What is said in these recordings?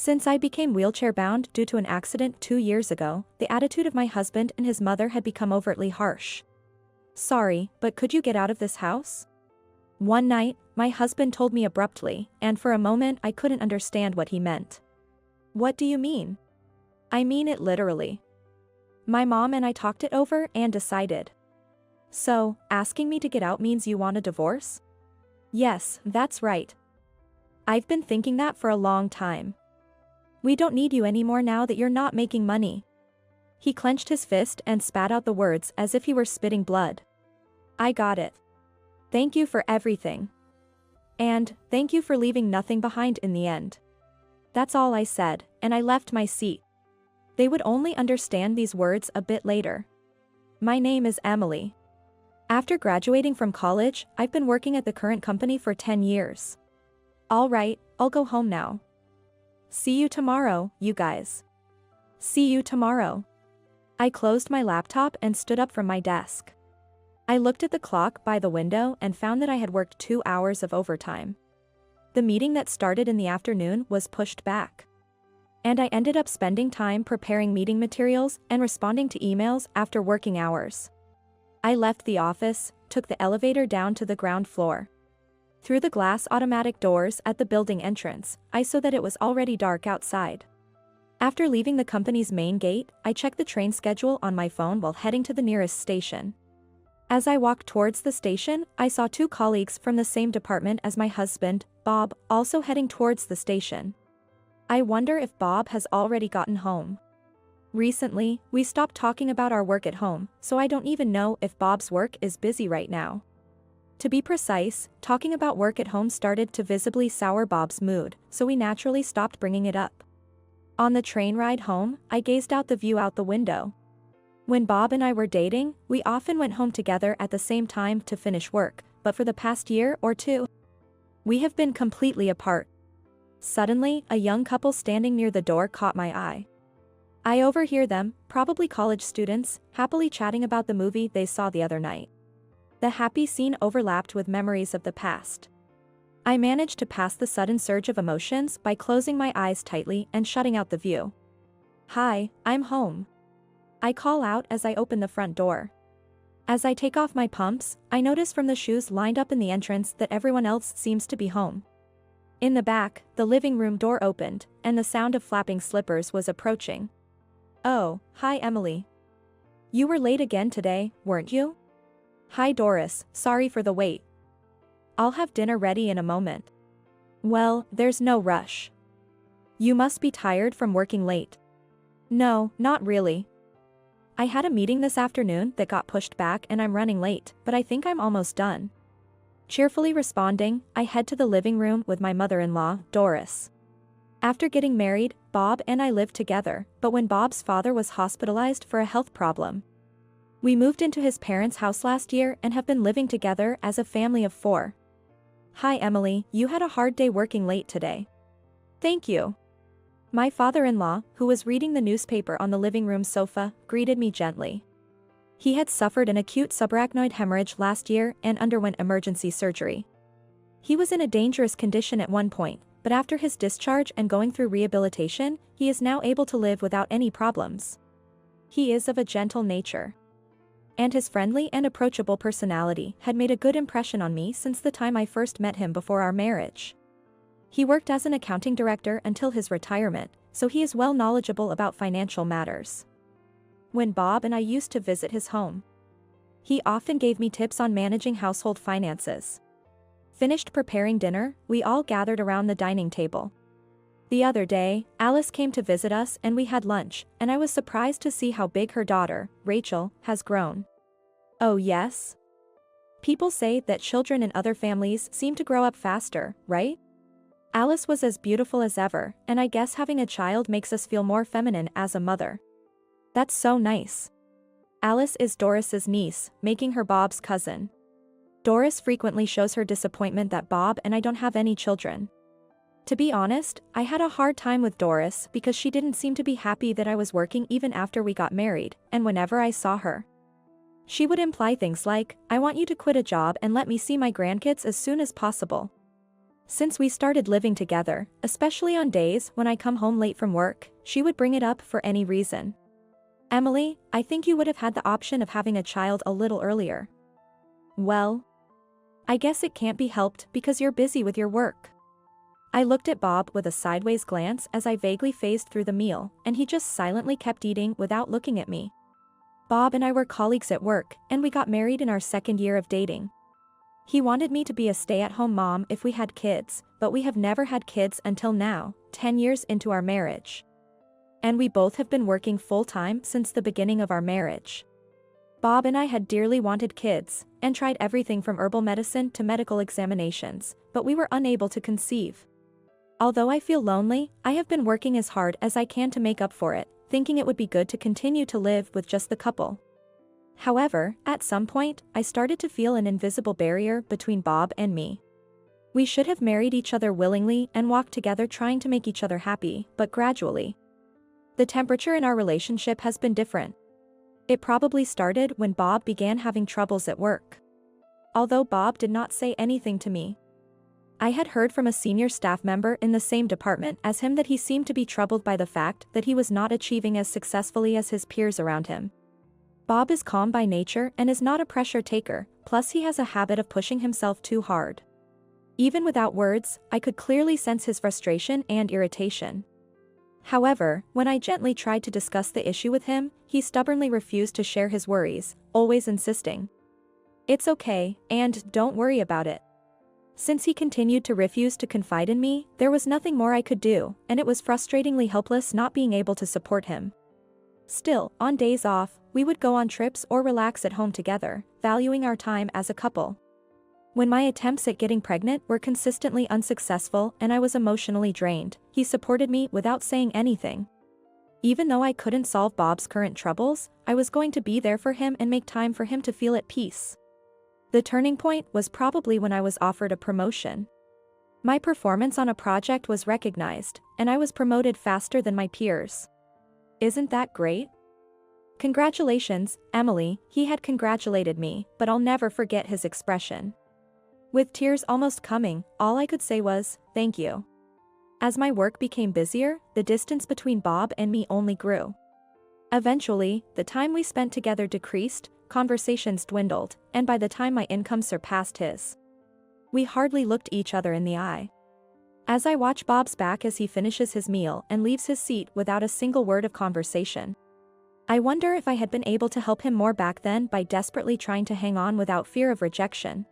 Since I became wheelchair-bound due to an accident 2 years ago, the attitude of my husband and his mother had become overtly harsh. "Sorry, but could you get out of this house?" One night, my husband told me abruptly, and for a moment I couldn't understand what he meant. "What do you mean?" "I mean it literally. My mom and I talked it over and decided." "So, asking me to get out means you want a divorce?" "Yes, that's right. I've been thinking that for a long time. We don't need you anymore now that you're not making money." He clenched his fist and spat out the words as if he were spitting blood. "I got it. Thank you for everything. And, thank you for leaving nothing behind in the end." That's all I said, and I left my seat. They would only understand these words a bit later. My name is Emily. After graduating from college, I've been working at the current company for 10 years. All right, I'll go home now. See you tomorrow, you guys. See you tomorrow. I closed my laptop and stood up from my desk. I looked at the clock by the window and found that I had worked 2 hours of overtime. The meeting that started in the afternoon was pushed back. And I ended up spending time preparing meeting materials and responding to emails after working hours. I left the office, took the elevator down to the ground floor. Through the glass automatic doors at the building entrance, I saw that it was already dark outside. After leaving the company's main gate, I checked the train schedule on my phone while heading to the nearest station. As I walked towards the station, I saw 2 colleagues from the same department as my husband, Bob, also heading towards the station. I wonder if Bob has already gotten home. Recently, we stopped talking about our work at home, so I don't even know if Bob's work is busy right now. To be precise, talking about work at home started to visibly sour Bob's mood, so we naturally stopped bringing it up. On the train ride home, I gazed out the view out the window. When Bob and I were dating, we often went home together at the same time to finish work, but for the past year or 2, we have been completely apart. Suddenly, a young couple standing near the door caught my eye. I overhear them, probably college students, happily chatting about the movie they saw the other night. The happy scene overlapped with memories of the past. I managed to pass the sudden surge of emotions by closing my eyes tightly and shutting out the view. "Hi, I'm home." I call out as I open the front door. As I take off my pumps, I notice from the shoes lined up in the entrance that everyone else seems to be home. In the back, the living room door opened, and the sound of flapping slippers was approaching. "Oh, hi Emily. You were late again today, weren't you?" "Hi Doris, sorry for the wait. I'll have dinner ready in a moment." "Well, there's no rush. You must be tired from working late." "No, not really. I had a meeting this afternoon that got pushed back and I'm running late, but I think I'm almost done." Cheerfully responding, I head to the living room with my mother-in-law, Doris. After getting married, Bob and I lived together, but when Bob's father was hospitalized for a health problem, we moved into his parents' house last year and have been living together as a family of 4. "Hi Emily, you had a hard day working late today." "Thank you." My father-in-law, who was reading the newspaper on the living room sofa, greeted me gently. He had suffered an acute subarachnoid hemorrhage last year and underwent emergency surgery. He was in a dangerous condition at one point, but after his discharge and going through rehabilitation, he is now able to live without any problems. He is of a gentle nature, and his friendly and approachable personality had made a good impression on me since the time I first met him before our marriage. He worked as an accounting director until his retirement, so he is well knowledgeable about financial matters. When Bob and I used to visit his home, he often gave me tips on managing household finances. Finished preparing dinner, we all gathered around the dining table. The other day, Alice came to visit us and we had lunch, and I was surprised to see how big her daughter, Rachel, has grown. "Oh yes? People say that children in other families seem to grow up faster, right?" Alice was as beautiful as ever, and I guess having a child makes us feel more feminine as a mother. "That's so nice." Alice is Doris's niece, making her Bob's cousin. Doris frequently shows her disappointment that Bob and I don't have any children. To be honest, I had a hard time with Doris because she didn't seem to be happy that I was working even after we got married, and whenever I saw her, she would imply things like, "I want you to quit a job and let me see my grandkids as soon as possible." Since we started living together, especially on days when I come home late from work, she would bring it up for any reason. Emily, I think you would have had the option of having a child a little earlier. Well, I guess it can't be helped because you're busy with your work. I looked at Bob with a sideways glance as I vaguely phased through the meal, and he just silently kept eating without looking at me. Bob and I were colleagues at work, and we got married in our second year of dating. He wanted me to be a stay-at-home mom if we had kids, but we have never had kids until now, 10 years into our marriage. And we both have been working full-time since the beginning of our marriage. Bob and I had dearly wanted kids, and tried everything from herbal medicine to medical examinations, but we were unable to conceive. Although I feel lonely, I have been working as hard as I can to make up for it, thinking it would be good to continue to live with just the couple. However, at some point, I started to feel an invisible barrier between Bob and me. We should have married each other willingly and walked together trying to make each other happy, but gradually. The temperature in our relationship has been different. It probably started when Bob began having troubles at work. Although Bob did not say anything to me. I had heard from a senior staff member in the same department as him that he seemed to be troubled by the fact that he was not achieving as successfully as his peers around him. Bob is calm by nature and is not a pressure taker, plus he has a habit of pushing himself too hard. Even without words, I could clearly sense his frustration and irritation. However, when I gently tried to discuss the issue with him, he stubbornly refused to share his worries, always insisting, "It's okay, and don't worry about it." Since he continued to refuse to confide in me, there was nothing more I could do, and it was frustratingly helpless not being able to support him. Still, on days off, we would go on trips or relax at home together, valuing our time as a couple. When my attempts at getting pregnant were consistently unsuccessful and I was emotionally drained, he supported me without saying anything. Even though I couldn't solve Bob's current troubles, I was going to be there for him and make time for him to feel at peace. The turning point was probably when I was offered a promotion. My performance on a project was recognized, and I was promoted faster than my peers. Isn't that great? Congratulations, Emily, he had congratulated me, but I'll never forget his expression. With tears almost coming, all I could say was, "Thank you." As my work became busier, the distance between Bob and me only grew. Eventually, the time we spent together decreased, conversations dwindled, and by the time my income surpassed his, we hardly looked each other in the eye. As I watch Bob's back as he finishes his meal and leaves his seat without a single word of conversation, I wonder if I had been able to help him more back then by desperately trying to hang on without fear of rejection.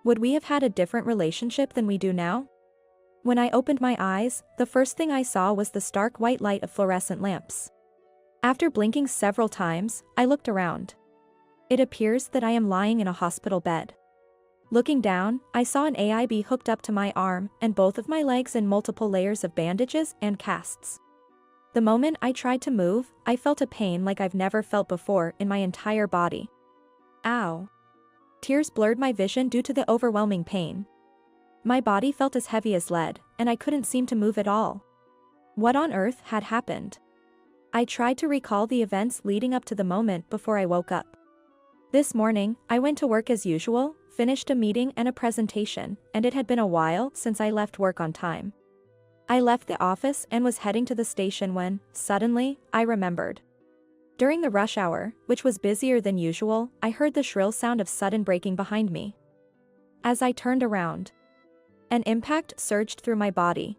Would we have had a different relationship than we do now? When I opened my eyes, the first thing I saw was the stark white light of fluorescent lamps. After blinking several times, I looked around. It appears that I am lying in a hospital bed. Looking down, I saw an AIB hooked up to my arm and both of my legs in multiple layers of bandages and casts. The moment I tried to move, I felt a pain like I've never felt before in my entire body. Ow. Tears blurred my vision due to the overwhelming pain. My body felt as heavy as lead, and I couldn't seem to move at all. What on earth had happened? I tried to recall the events leading up to the moment before I woke up. This morning, I went to work as usual, finished a meeting and a presentation, and it had been a while since I left work on time. I left the office and was heading to the station when, suddenly, I remembered. During the rush hour, which was busier than usual, I heard the shrill sound of sudden braking behind me. As I turned around, an impact surged through my body.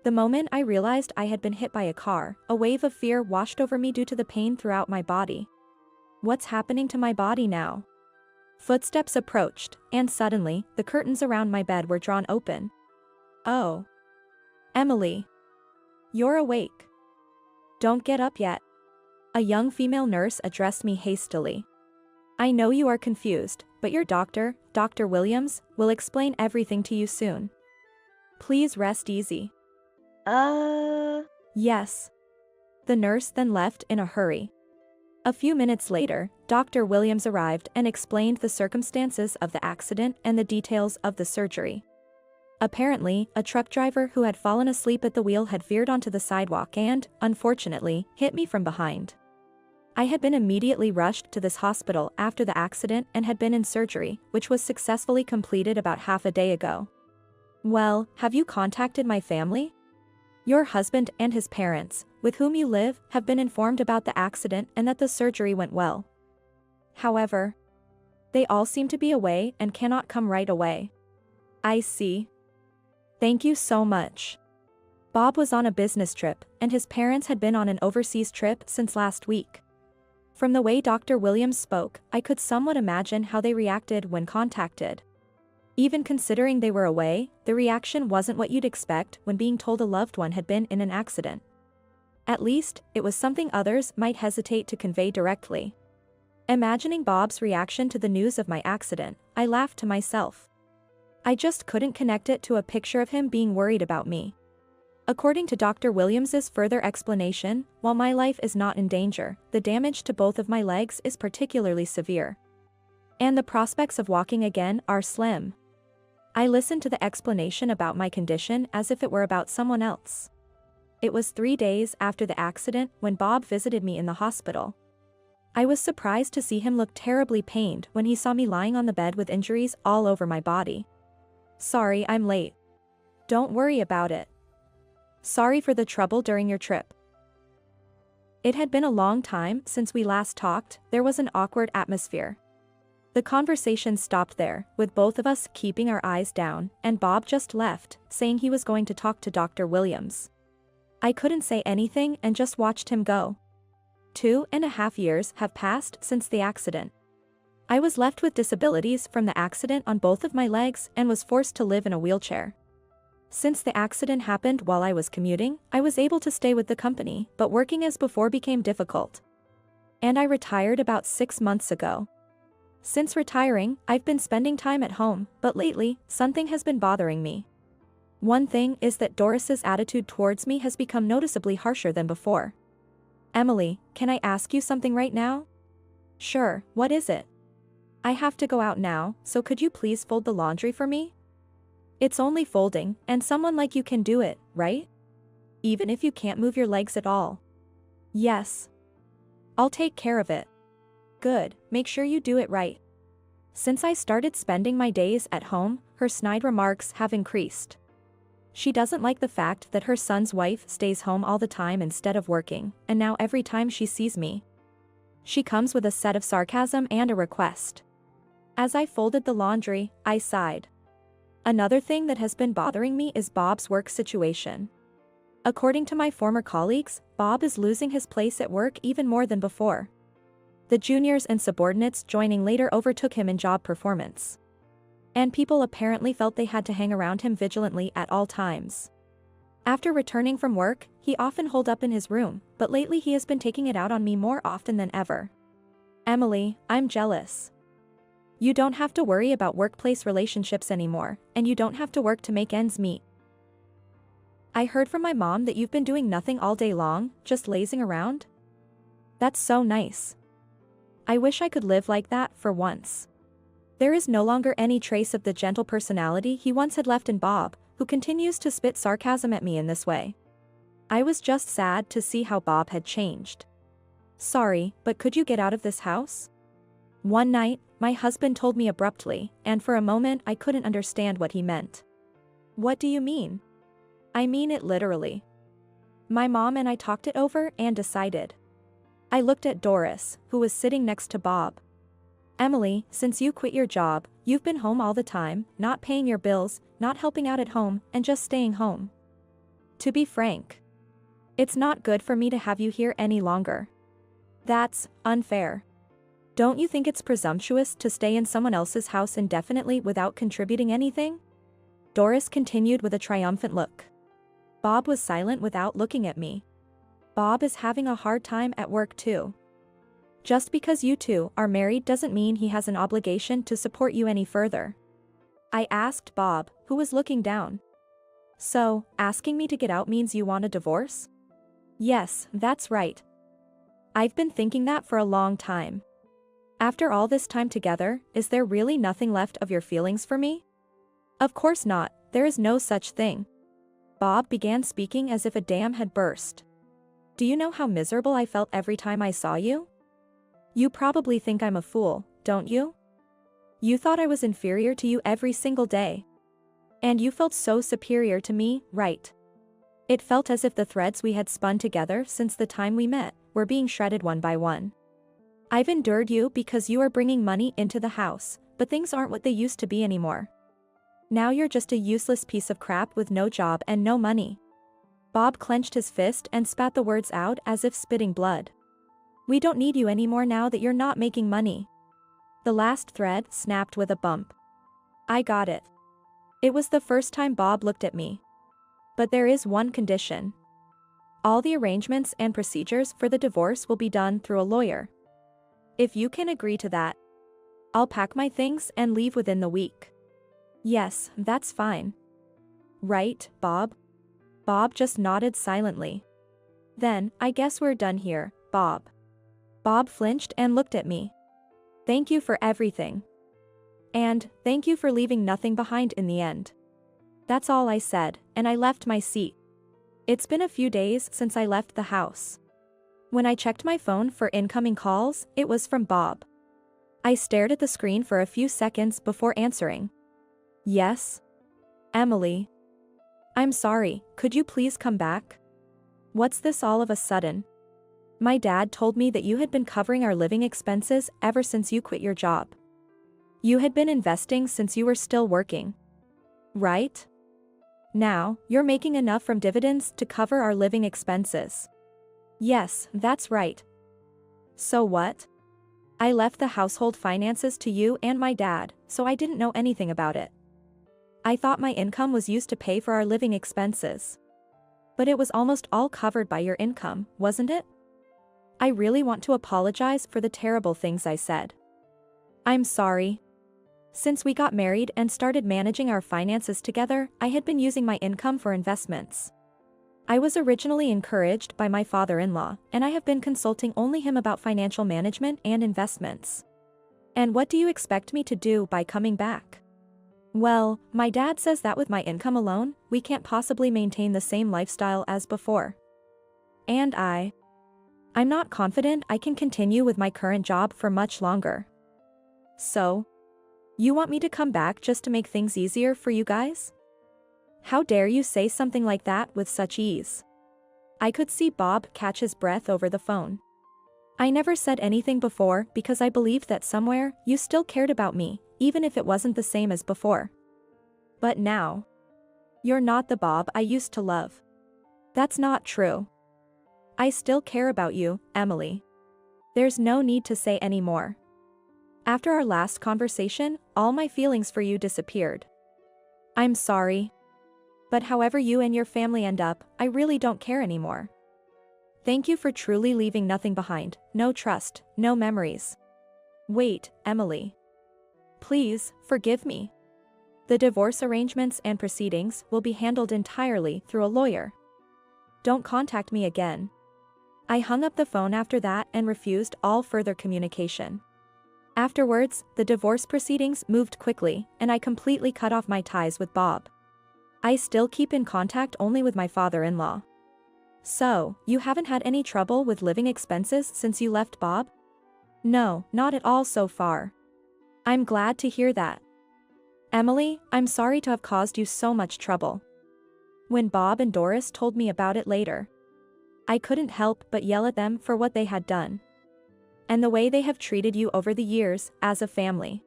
The moment I realized I had been hit by a car, a wave of fear washed over me due to the pain throughout my body. What's happening to my body now? Footsteps approached, and suddenly, the curtains around my bed were drawn open. Oh. Emily. You're awake. Don't get up yet. A young female nurse addressed me hastily. I know you are confused, but your doctor, Dr. Williams, will explain everything to you soon. Please rest easy. Yes. The nurse then left in a hurry. A few minutes later, Dr. Williams arrived and explained the circumstances of the accident and the details of the surgery. Apparently, a truck driver who had fallen asleep at the wheel had veered onto the sidewalk and, unfortunately, hit me from behind. I had been immediately rushed to this hospital after the accident and had been in surgery, which was successfully completed about half a day ago. Well, have you contacted my family? Your husband and his parents, with whom you live, have been informed about the accident and that the surgery went well. However, they all seem to be away and cannot come right away. I see. Thank you so much. Bob was on a business trip, and his parents had been on an overseas trip since last week. From the way Dr. Williams spoke, I could somewhat imagine how they reacted when contacted. Even considering they were away, the reaction wasn't what you'd expect when being told a loved one had been in an accident. At least, it was something others might hesitate to convey directly. Imagining Bob's reaction to the news of my accident, I laughed to myself. I just couldn't connect it to a picture of him being worried about me. According to Dr. Williams's further explanation, while my life is not in danger, the damage to both of my legs is particularly severe. And the prospects of walking again are slim. I listened to the explanation about my condition as if it were about someone else. It was 3 days after the accident when Bob visited me in the hospital. I was surprised to see him look terribly pained when he saw me lying on the bed with injuries all over my body. Sorry I'm late. Don't worry about it. Sorry for the trouble during your trip. It had been a long time since we last talked. There was an awkward atmosphere. The conversation stopped there, with both of us keeping our eyes down, and Bob just left, saying he was going to talk to Dr. Williams. I couldn't say anything and just watched him go. 2.5 years have passed since the accident. I was left with disabilities from the accident on both of my legs and was forced to live in a wheelchair. Since the accident happened while I was commuting, I was able to stay with the company, but working as before became difficult. And I retired about 6 months ago. Since retiring, I've been spending time at home, but lately, something has been bothering me. One thing is that Doris's attitude towards me has become noticeably harsher than before. Emily, can I ask you something right now? Sure, what is it? I have to go out now, so could you please fold the laundry for me? It's only folding, and someone like you can do it, right? Even if you can't move your legs at all. Yes. I'll take care of it. Good, make sure you do it right. Since I started spending my days at home, her snide remarks have increased. She doesn't like the fact that her son's wife stays home all the time instead of working, and now every time she sees me, she comes with a set of sarcasm and a request. As I folded the laundry, I sighed. Another thing that has been bothering me is Bob's work situation. According to my former colleagues, Bob is losing his place at work even more than before. The juniors and subordinates joining later overtook him in job performance. And people apparently felt they had to hang around him vigilantly at all times. After returning from work, he often holed up in his room, but lately he has been taking it out on me more often than ever. Emily, I'm jealous. You don't have to worry about workplace relationships anymore, and you don't have to work to make ends meet. I heard from my mom that you've been doing nothing all day long, just lazing around. That's so nice. I wish I could live like that for once. There is no longer any trace of the gentle personality he once had left in Bob, who continues to spit sarcasm at me in this way. I was just sad to see how Bob had changed. Sorry, but could you get out of this house? One night, my husband told me abruptly, and for a moment I couldn't understand what he meant. What do you mean? I mean it literally. My mom and I talked it over and decided. I looked at Doris, who was sitting next to Bob. Emily, since you quit your job, you've been home all the time, not paying your bills, not helping out at home, and just staying home. To be frank, it's not good for me to have you here any longer. That's unfair. Don't you think it's presumptuous to stay in someone else's house indefinitely without contributing anything? Doris continued with a triumphant look. Bob was silent without looking at me. Bob is having a hard time at work too. Just because you two are married doesn't mean he has an obligation to support you any further. I asked Bob, who was looking down. So, asking me to get out means you want a divorce? Yes, that's right. I've been thinking that for a long time. After all this time together, is there really nothing left of your feelings for me? Of course not, there is no such thing. Bob began speaking as if a dam had burst. Do you know how miserable I felt every time I saw you? You probably think I'm a fool, don't you? You thought I was inferior to you every single day. And you felt so superior to me, right? It felt as if the threads we had spun together since the time we met were being shredded one by one. I've endured you because you are bringing money into the house, but things aren't what they used to be anymore. Now you're just a useless piece of crap with no job and no money. Bob clenched his fist and spat the words out as if spitting blood. We don't need you anymore now that you're not making money. The last thread snapped with a bump. I got it. It was the first time Bob looked at me. But there is one condition. All the arrangements and procedures for the divorce will be done through a lawyer. If you can agree to that, I'll pack my things and leave within the week. Yes, that's fine. Right, Bob? Bob just nodded silently. Then, I guess we're done here, Bob. Bob flinched and looked at me. Thank you for everything. And, thank you for leaving nothing behind in the end. That's all I said, and I left my seat. It's been a few days since I left the house. When I checked my phone for incoming calls, it was from Bob. I stared at the screen for a few seconds before answering. Yes? Emily. I'm sorry, could you please come back? What's this all of a sudden? My dad told me that you had been covering our living expenses ever since you quit your job. You had been investing since you were still working. Right? Now, you're making enough from dividends to cover our living expenses. Yes, that's right. So what? I left the household finances to you and my dad, so I didn't know anything about it. I thought my income was used to pay for our living expenses. But it was almost all covered by your income, wasn't it? I really want to apologize for the terrible things I said. I'm sorry. Since we got married and started managing our finances together, I had been using my income for investments. I was originally encouraged by my father-in-law, and I have been consulting only him about financial management and investments. And what do you expect me to do by coming back? Well, my dad says that with my income alone, we can't possibly maintain the same lifestyle as before. And I'm not confident I can continue with my current job for much longer. So, you want me to come back just to make things easier for you guys? How dare you say something like that with such ease? I could see Bob catch his breath over the phone. I never said anything before because I believed that somewhere you still cared about me, even if it wasn't the same as before. But now, you're not the Bob I used to love. That's not true. I still care about you, Emily. There's no need to say any more. After our last conversation, all my feelings for you disappeared. I'm sorry. But however you and your family end up, I really don't care anymore. Thank you for truly leaving nothing behind, no trust, no memories. Wait, Emily. Please, forgive me. The divorce arrangements and proceedings will be handled entirely through a lawyer. Don't contact me again. I hung up the phone after that and refused all further communication. Afterwards, the divorce proceedings moved quickly, and I completely cut off my ties with Bob. I still keep in contact only with my father-in-law. So, you haven't had any trouble with living expenses since you left Bob? No, not at all so far. I'm glad to hear that. Emily, I'm sorry to have caused you so much trouble. When Bob and Doris told me about it later, I couldn't help but yell at them for what they had done. And the way they have treated you over the years, as a family.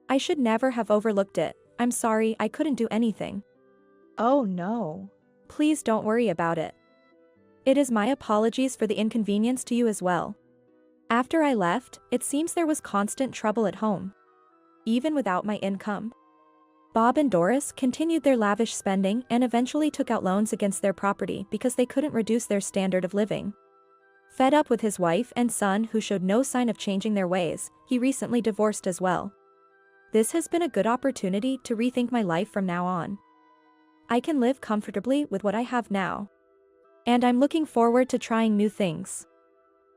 I should never have overlooked it. I'm sorry I couldn't do anything. Oh no. Please don't worry about it. It is my apologies for the inconvenience to you as well. After I left, it seems there was constant trouble at home. Even without my income. Bob and Doris continued their lavish spending and eventually took out loans against their property because they couldn't reduce their standard of living. Fed up with his wife and son who showed no sign of changing their ways, he recently divorced as well. This has been a good opportunity to rethink my life from now on. I can live comfortably with what I have now. And I'm looking forward to trying new things.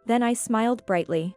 Then I smiled brightly.